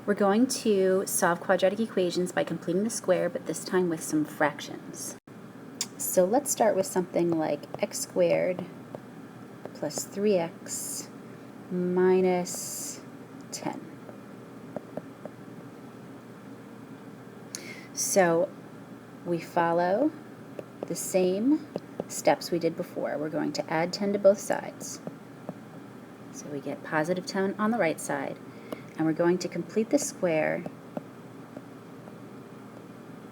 We're going to solve quadratic equations by completing the square, but this time with some fractions. So let's start with something like x squared plus 3x minus 10. So we follow the same steps we did before. We're going to add 10 to both sides. So we get positive 10 on the right side, and we're going to complete the square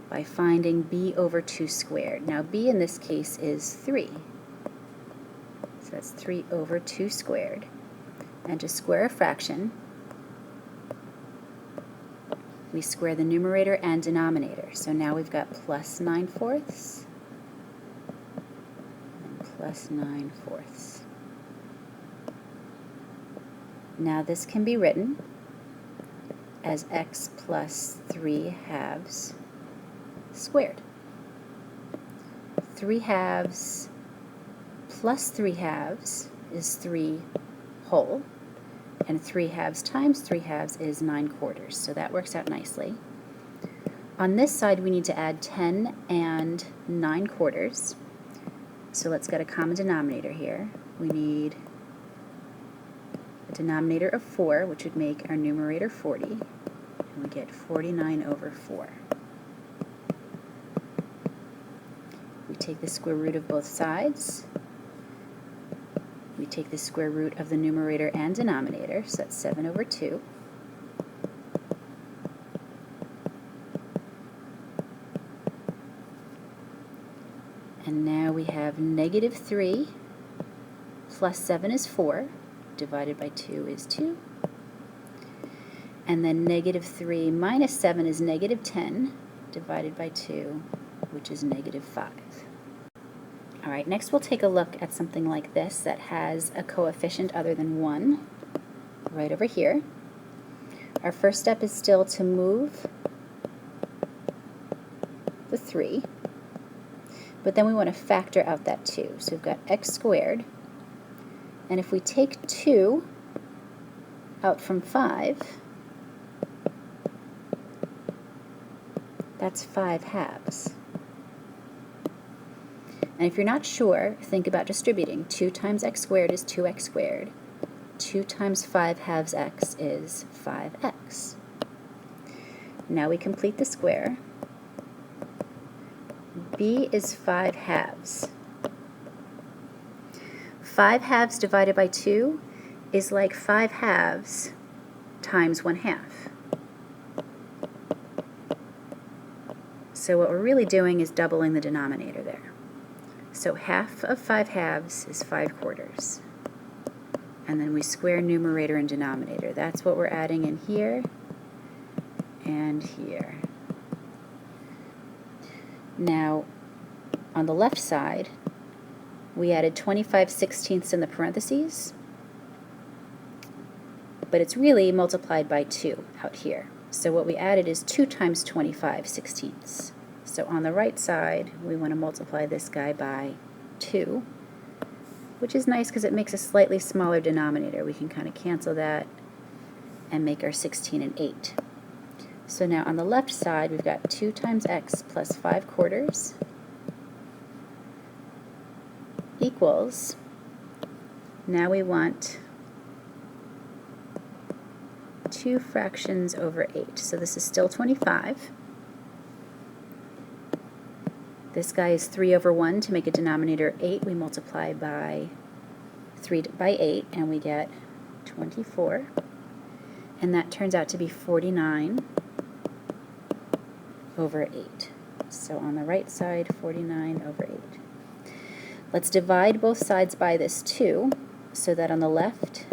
by finding b over 2 squared. Now b in this case is 3. So that's 3 over 2 squared. And to square a fraction, we square the numerator and denominator. So now we've got plus 9/4 and plus 9/4. Now this can be written as x plus 3/2 squared. 3/2 plus 3/2 is 3 whole, and 3/2 times 3/2 is 9/4, so that works out nicely. On this side we need to add 10 and 9/4, so let's get a common denominator here. We need a denominator of 4, which would make our numerator 40, and we get 49 over 4. We take the square root of both sides. We take the square root of the numerator and denominator, so that's 7 over 2. And now we have negative 3 plus 7 is 4, divided by 2 is 2. And then negative 3 minus 7 is negative 10, divided by 2, which is negative 5. All right, next we'll take a look at something like this that has a coefficient other than 1 right over here. Our first step is still to move the 3, but then we want to factor out that 2. So we've got x squared, and if we take 2 out from 5, that's 5/2. And if you're not sure, think about distributing. 2 times x squared is 2x squared. 2 times 5/2 x is 5x. Now we complete the square. b is 5/2. 5/2 divided by 2 is like 5/2 times 1/2. So what we're really doing is doubling the denominator there. So half of 5/2 is 5/4. And then we square numerator and denominator. That's what we're adding in here and here. Now, on the left side, we added 25/16 in the parentheses, but it's really multiplied by 2 out here. So what we added is 2 times 25/16. So on the right side, we want to multiply this guy by 2, which is nice because it makes a slightly smaller denominator. We can kind of cancel that and make our 16 and 8. So now on the left side, we've got 2 times x plus 5/4 equals, now we want 2 fractions over 8. So this is still 25. This guy is 3 over 1. To make a denominator 8, we multiply by 3 by 8, and we get 24. And that turns out to be 49 over 8. So on the right side, 49 over 8. Let's divide both sides by this 2, so that on the left,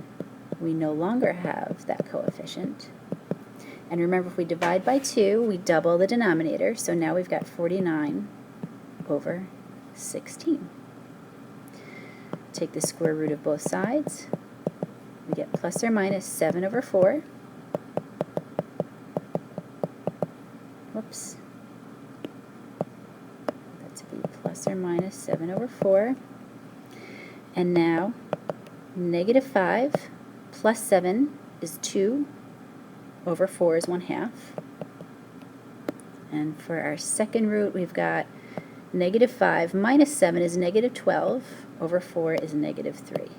we no longer have that coefficient. And remember, if we divide by 2, we double the denominator, so now we've got 49 over 16. Take the square root of both sides. We get plus or minus 7 over 4. Whoops. That to be plus or minus 7 over 4. And now negative 5 plus 7 is 2 over 4 is 1/2. And for our second root, we've got -5 minus 7 is -12, over 4 is -3.